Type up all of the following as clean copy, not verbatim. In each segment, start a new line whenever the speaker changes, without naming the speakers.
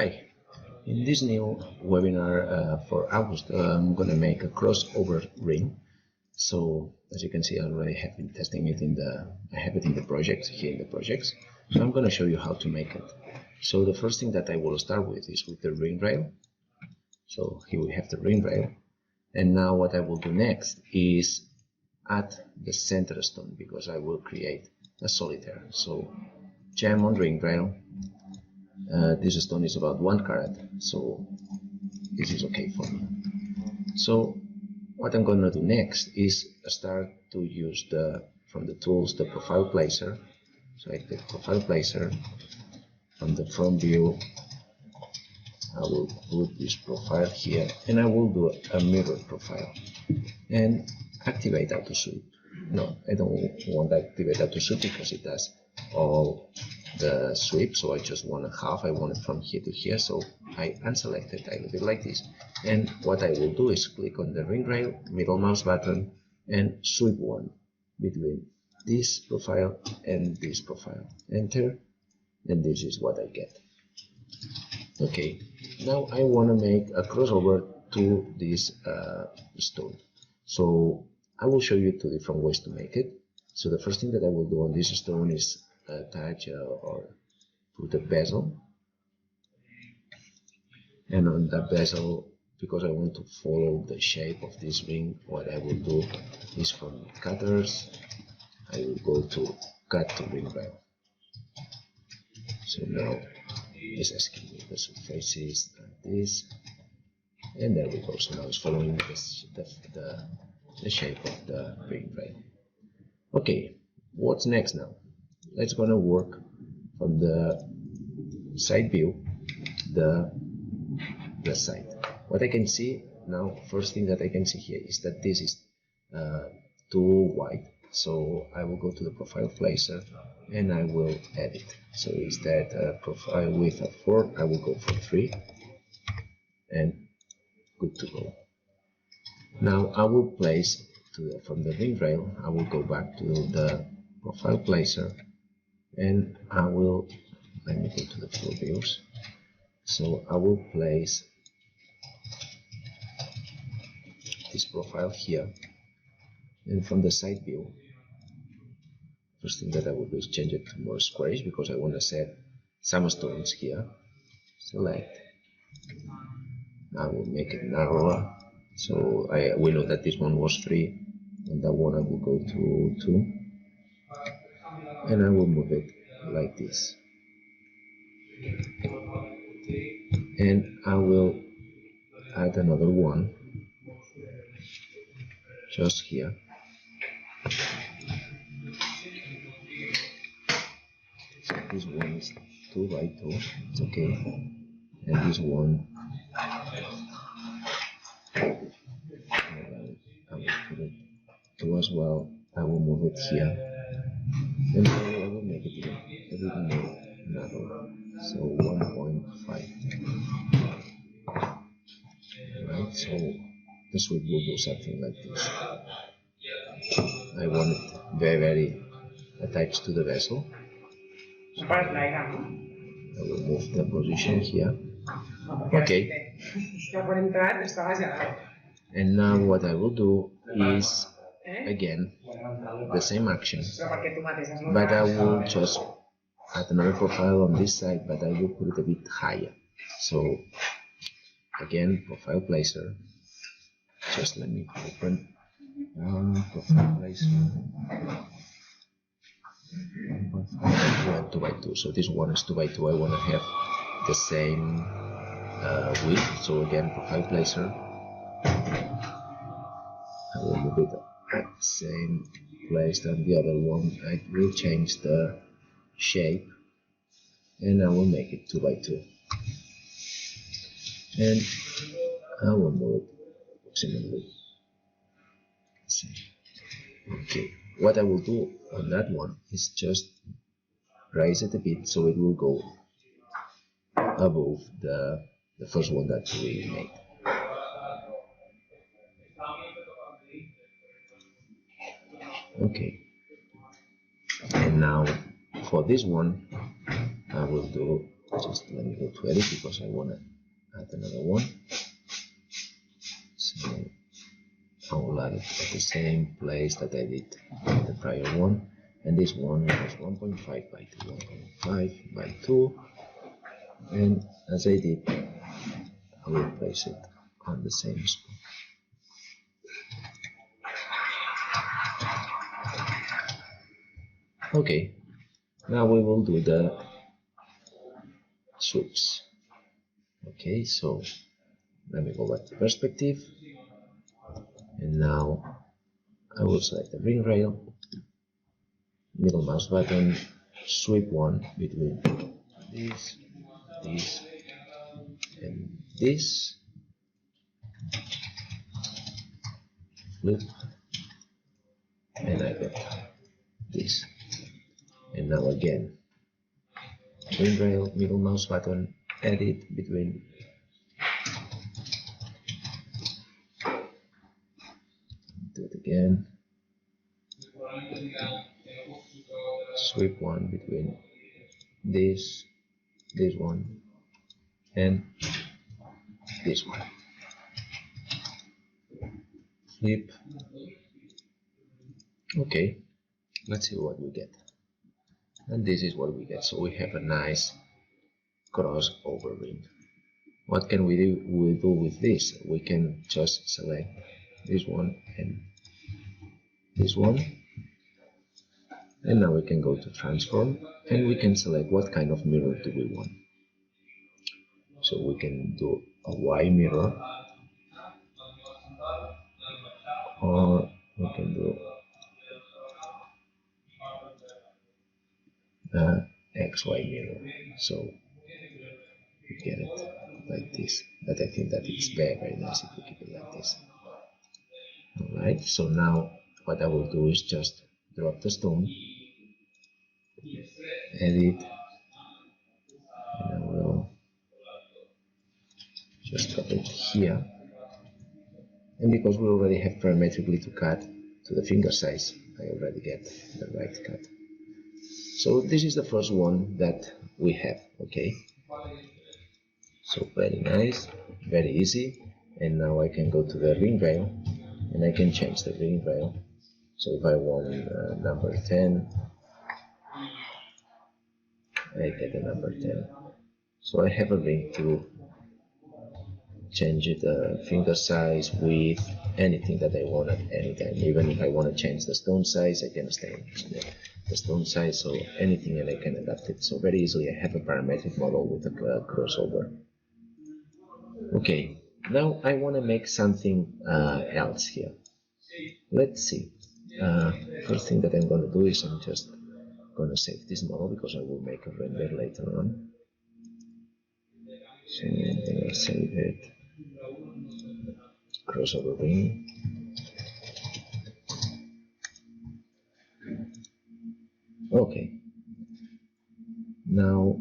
Hi, in this new webinar for August, I'm going to make a crossover ring. So as you can see, I already have been testing it I have it in the project, here in the projects. So I'm going to show you how to make it. So the first thing that I will start with is with the ring rail. So here we have the ring rail. And now what I will do next is add the center stone, because I will create a solitaire. So gem on ring rail. This stone is about 1 carat, so this is okay for me. So what I'm going to do next is start to use from the tools the profile placer. So I take profile placer. From the front view, I will put this profile here, and I will do a mirror profile and activate auto sweep. No, I don't want to activate auto sweep because it does all the sweep, so I just want a half. I want it from here to here, so I unselect it. I leave it like this, and what I will do is click on the ring rail, middle mouse button, and sweep one between this profile and this profile. Enter, and this is what I get. Okay, now I want to make a crossover to this stone. So I will show you 2 different ways to make it. So the first thing that I will do on this stone is attach or put a bezel, and on that bezel, because I want to follow the shape of this ring, what I will do is from cutters I will go to cut to ring rail. So now it's asking me the surfaces like this, and there we go. So now it's following the shape of the ring rail. Okay, what's next now? Let's gonna work from the side view, the side. What I can see now, first thing that I can see here is that this is too wide. So I will go to the profile placer and I will edit. So instead profile width of 4, I will go for 3, and good to go. Now I will place from the ring rail, I will go back to the profile placer, and I will, let me go to the full views. So I will place this profile here, and from the side view, first thing that I will do is change it to more squarish, because I want to set some stones here. Select. I will make it narrower. So we know that this one was 3, and that one I will go to 2, and I will move it like this. And I will add another one just here. So this one is 2 by 2, it's okay. And this one, I will put it 2 as well. I will move it here, and I will make it a bit more narrow. So 1.5. Right, so this will do something like this. I want it very attached to the vessel. So I will move the position here. Okay. And now what I will do is, again, the same action, but I will just add another profile on this side, but I will put it a bit higher. So again, profile placer, just let me open profile placer, 1.5 2 by 2. So this one is 2 by 2. I want to have the same width. So again, profile placer, I will move it at the same place than the other one. I will change the shape, and I will make it 2 by 2, and I will move it approximately. Okay, what I will do on that one is just raise it a bit so it will go above the first one that we made. Okay, and now for this one I will do just let me go to edit because I want to add another one. So I will add it at the same place that I did the prior one, and this one was 1.5 by 2, 1.5 by 2, and as I did, I will place it on the same spot. Okay, now we will do the sweeps. Okay, so let me go back to perspective, and now I will select the ring rail, middle mouse button, sweep one between this, this, and this, flip, and I get this. And now again, ring rail, middle mouse button, edit between do it again, sweep one between this one, and this one, flip. Okay, let's see what we get. And this is what we get. So we have a nice crossover ring. What can we do with this? We can just select this one and this one, and now we can go to transform, and we can select what kind of mirror do we want. So we can do a Y mirror, or we can do XY mirror. So we get it like this, but I think that it's very nice if we keep it like this. Alright, so now what I will do is just drop the stone, edit, and I will just drop it here. And because we already have parametrically to cut to the finger size, I already get the right cut. So this is the first one that we have, okay? So very nice, very easy. And now I can go to the ring rail, and I can change the ring rail. So if I want number 10, I get the number 10. So I have a ring to change the finger size, width, anything that I want at any time. Even if I want to change the stone size, I can stay the stone size, so anything, and I can adapt it. So very easily I have a parametric model with a crossover. Okay, now I want to make something else here. Let's see. First thing that I'm going to do is I'm just going to save this model because I will make a render later on. So I'm going to save it. Crossover ring. Okay. Now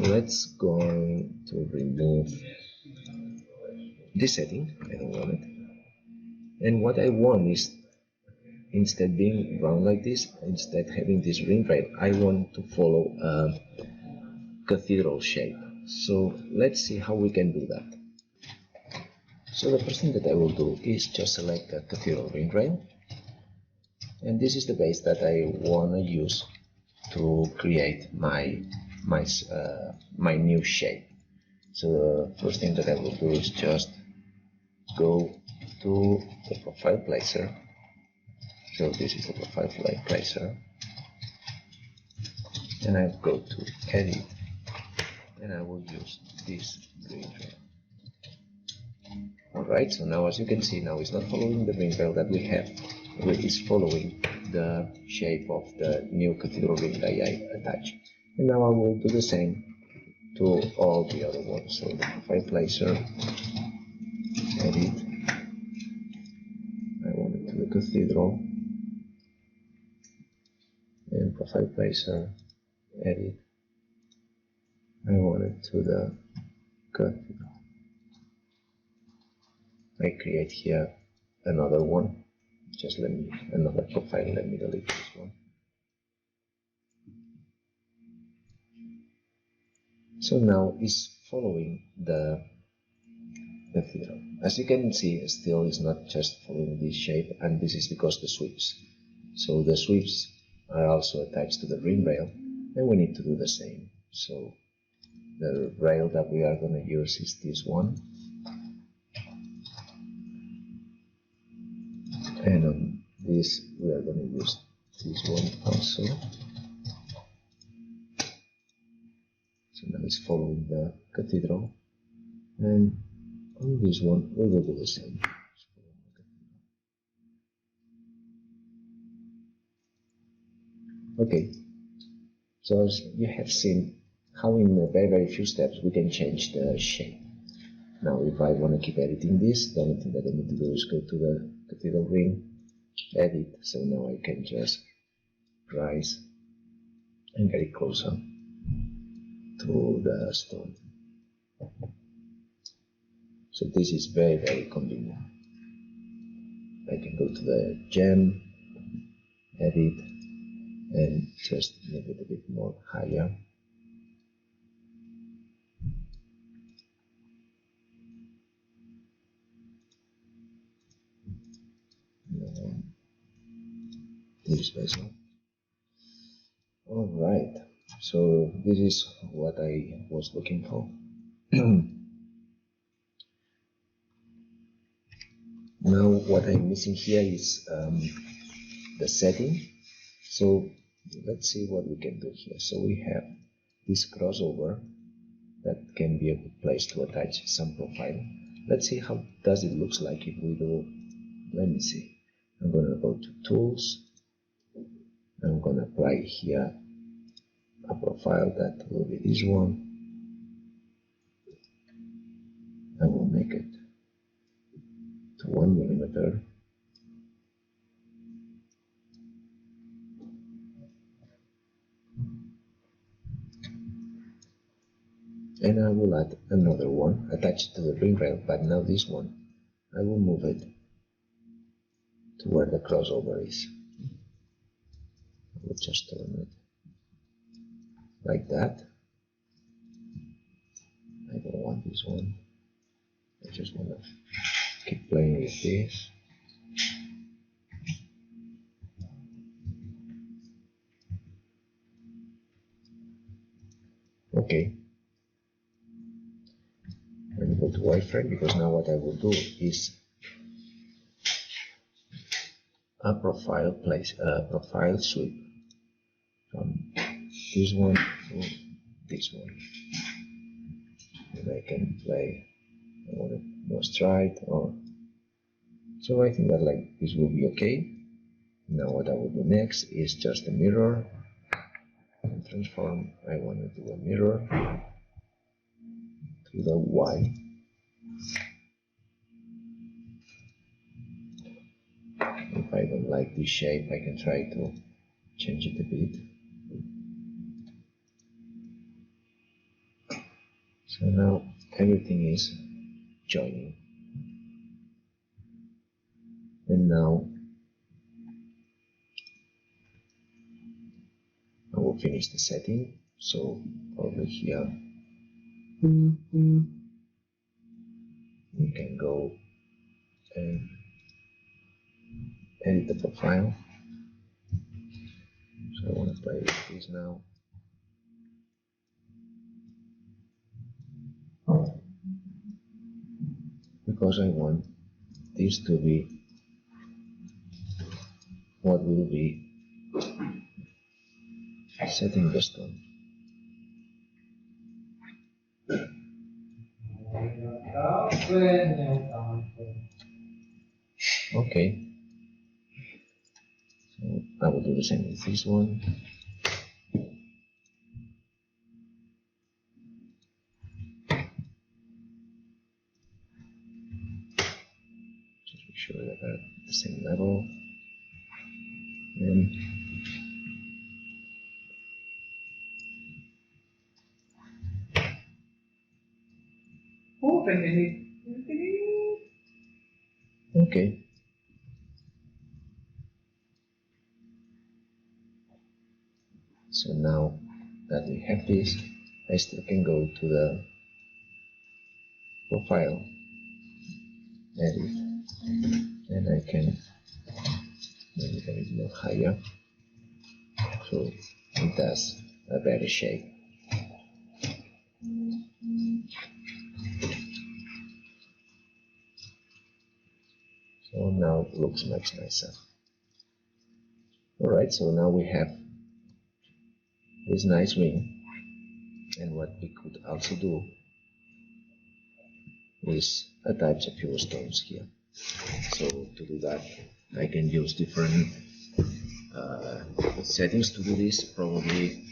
let's go to remove this setting. I don't want it. And what I want is, instead being round like this, instead having this ring rail, I want to follow a cathedral shape. So let's see how we can do that. So the first thing that I will do is just select a cathedral ring rail, and this is the base that I want to use to create my new shape. So the first thing that I will do is just go to the profile placer. So this is the profile placer, and I go to edit, and I will use this ring rail. Alright, so now as you can see, now it's not following the ring rail that we have, it is following the shape of the new cathedral ring that I attached. And now I will do the same to all the other ones. So the profile placer, edit, I want it to the cathedral, and profile placer, edit, I want it to the cathedral. I create here another one, just another profile, let me delete this one. So now it's following the cathedral. As you can see, still is not just following this shape, and this is because the sweeps. So the sweeps are also attached to the ring rail, and we need to do the same. So the rail that we are going to use is this one, and on this we are going to use this one also. So now it's following the cathedral, and on this one we will do the same. Okay, so as you have seen how in a very few steps we can change the shape. Now if I want to keep editing this, the only thing that I need to do is go to the cathedral ring, edit, so now I can just rise and get it closer to the stone. So this is very convenient. I can go to the gem, edit, and just make it a bit more higher. This bezel. Alright, so this is what I was looking for. Now what I'm missing here is the setting. So let's see what we can do here. So we have this crossover that can be a good place to attach some profile. Let's see how does it looks like if we do. Let me see. I'm going to go to tools. I'm going to apply here a profile that will be this one. I will make it to 1 millimeter. And I will add another one attached to the ring rail, but now this one I will move it to where the crossover is. I will just turn it like that. I don't want this one. I just want to keep playing with this. Okay. Let me go to wireframe, because now what I will do is a profile sweep from this one to this one, and I can play. I want it more straight, or so I think that like this will be okay. Now what I will do next is just a mirror and transform. I want to do a mirror to the Y. If I don't like this shape, I can try to change it a bit. So now everything is joining. And now I will finish the setting. So over here you can go and edit the profile. So I want to play with this now. Because I want this to be what will be setting the stone. Okay. So I will do the same with this one. Just make sure that they're at the same level. And okay. So now that we have this, I still can go to the profile, edit, and I can make it a bit more higher, so it does a better shape. So now it looks much nicer. Alright, so now we have this nice ring, and what we could also do is attach a few stones here. So to do that, I can use different settings to do this. Probably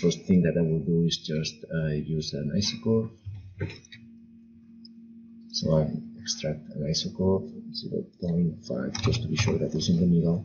first thing that I will do is just use an isochord. So I extract an isochord 0.5 just to be sure that it's in the middle.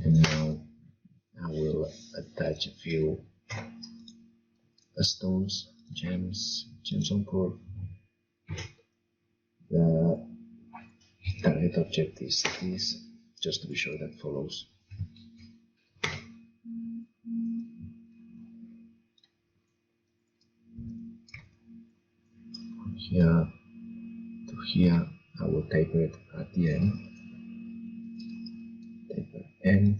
And now I will attach a few stones, gems on curve. The target object is this, just to be sure that follows. From here to here, I will taper it at the end. Taper N.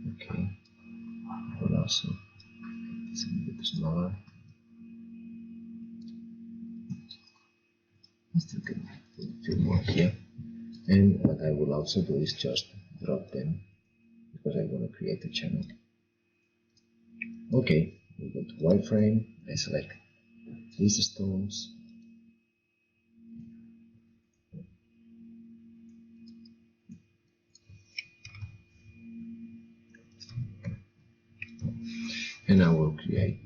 Okay, I will also make this a bit smaller. I still can put a few more here. And what I will also do is just drop them because I want to create a channel. Okay, we go to wireframe. I select these stones. And I will create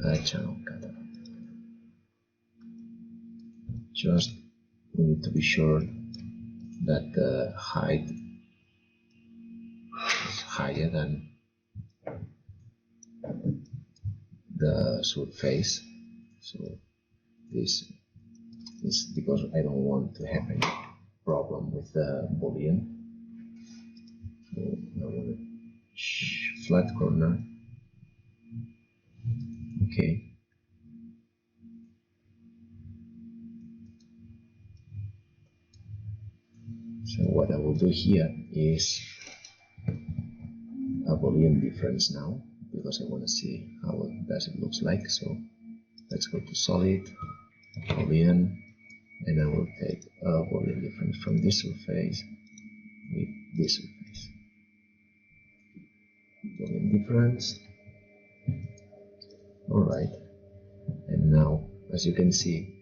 a channel cutter. Just we need to be sure that the height is higher than the surface. So this is because I don't want to have any problem with the boolean. So I want a flat corner. Okay. So what I will do here is a boolean difference now, because I want to see how does it looks like. So let's go to solid, boolean, and I will take a boolean difference from this surface with this surface. Boolean difference. Alright, and now as you can see,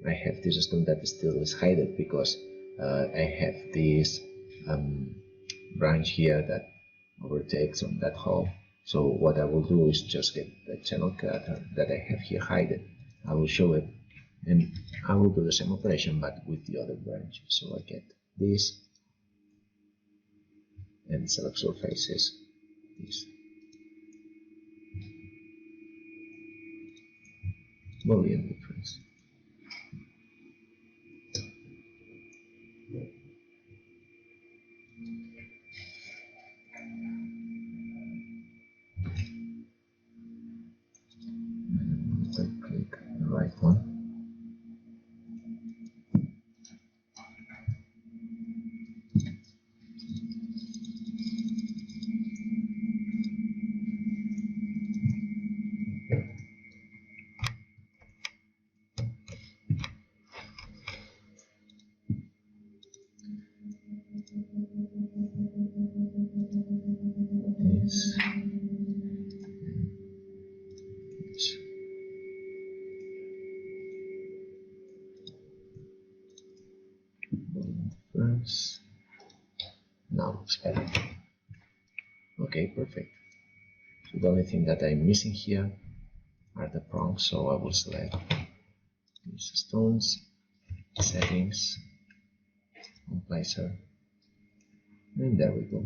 I have this stone that still is hidden because I have this branch here that overtakes on that hole. So what I will do is just get the channel cutter that I have here hidden. I will show it, and I will do the same operation but with the other branch. So I get this and select surfaces, this boolean difference. And click the right one. Difference. Now it's better. Okay, perfect. So the only thing that I'm missing here are the prongs, so I will select these stones, settings, on placer, and there we go.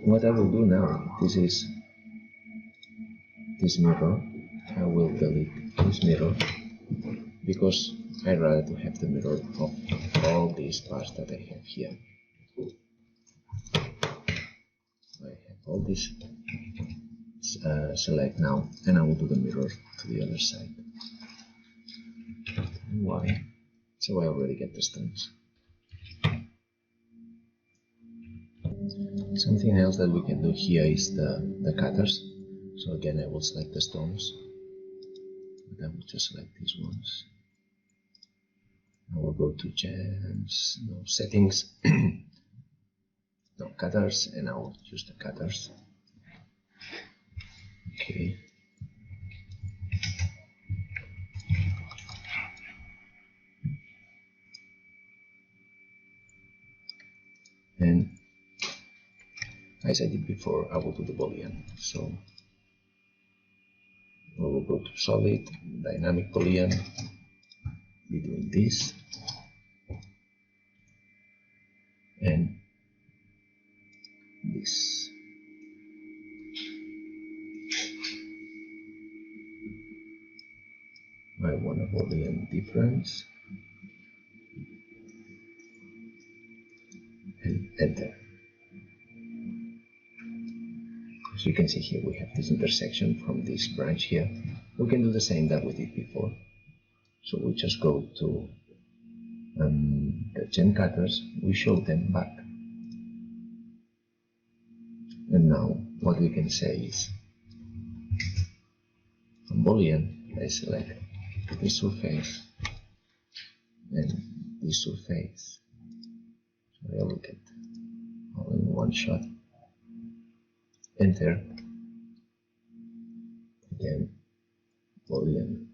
What I will do now, this is this mirror. I will delete this mirror because I'd rather to have the mirror of all these parts that I have here. I have all this select now, and I will do the mirror to the other side. Why? So I already get the stones. Something else that we can do here is the cutters. So again, I will select the stones, but I will just select these ones. I will go to gems, no settings, no cutters, and I will use the cutters. Okay. And as I did before, I will do the boolean. So we will go to solid, dynamic boolean, be doing this, and this. I want a boolean difference, and enter. As you can see here, we have this intersection from this branch here. We can do the same that we did before. So we just go to the gem cutters, we show them back. And now what we can say is, from boolean, I select this surface and this surface. So I will get all in one shot. Enter. Again, boolean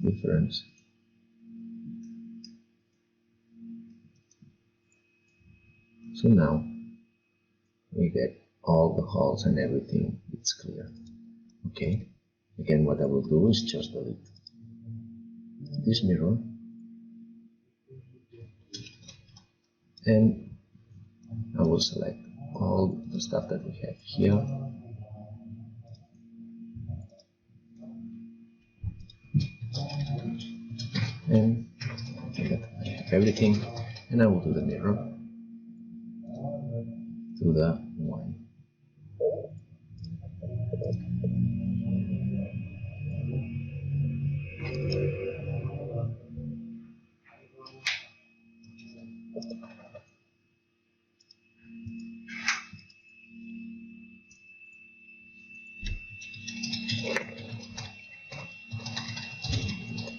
difference. So now we get all the holes and everything, it's clear. Okay, again what I will do is just delete this mirror, and I will select all the stuff that we have here, and I think that I have everything, and I will do the mirror to the one.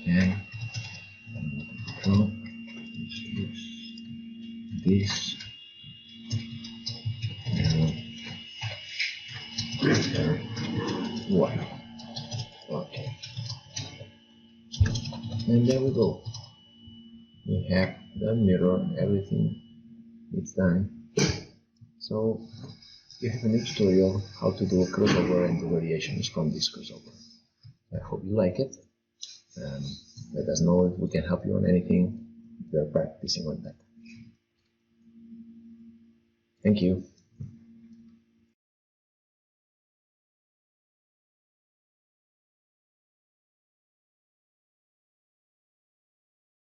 And this, one. Okay, and there we go. We have the mirror, everything, it's done. So you have a new tutorial how to do a crossover and the variations from this crossover. I hope you like it. Let us know if we can help you on anything. We are practicing on that. Thank you.